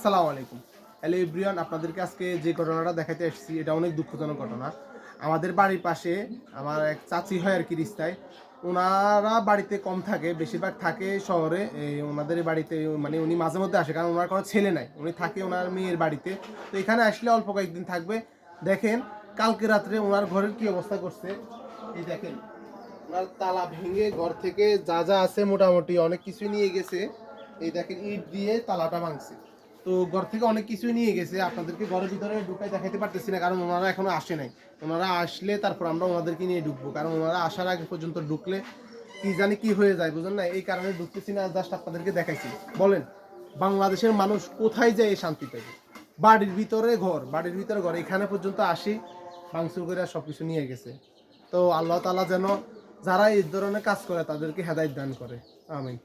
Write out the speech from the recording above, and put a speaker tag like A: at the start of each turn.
A: আসসালামু আলাইকুম। Hello everyone, আপনাদেরকে আজকে যে ঘটনাটা দেখাতে এসেছি এটা অনেক দুঃখজনক ঘটনা। আমাদের বাড়ির পাশে আমার এক চাচি হয় আর কি রিস্তায়। ওনারা বাড়িতে কম থাকে, বেশিরভাগ থাকে শহরে। ওনাদের বাড়িতে মানে উনি মাঝে মধ্যে আসে, কারণ ওনার কোনো ছেলে নাই। উনি থাকে ওনার মেয়ের বাড়িতে। তো এখানে আসলে অল্প কয়েকদিন থাকবে। দেখেন কালকে রাত্রে ওনার ঘরের কি অবস্থা করছে, এই দেখেন। ওনার তালা ভেঙে ঘর থেকে যা যা আছে মোটামুটি অনেক কিছু নিয়ে গেছে। এই দেখেন ইট দিয়ে তালাটা ভাঙছে। তো ঘর থেকে অনেক কিছুই নিয়ে গেছে। আপনাদেরকে ঘরের ভিতরে ঢুকাই দেখাতে পারতেছি না, কারণ ওনারা এখনো আসে নাই। ওনারা আসলে তারপর আমরা ওনাদেরকে নিয়ে ঢুকবো, কারণ ওনারা আসার আগে পর্যন্ত ঢুকলে কি জানি কি হয়ে যায়, বুঝলেন না? এই কারণে ঢুকতেছি না, জাস্ট আপনাদেরকে দেখাইছি। বলেন বাংলাদেশের মানুষ কোথায় যায় এই শান্তি পাবে? বাড়ির ভিতরে ঘর, বাড়ির ভিতরে ঘর, এখানে পর্যন্ত আসি ভাঙচুর করে সবকিছু নিয়ে গেছে। তো আল্লাহ তাআলা যেন যারা এই ধরনের কাজ করে তাদেরকে হেদায়েত দান করে। আমিন।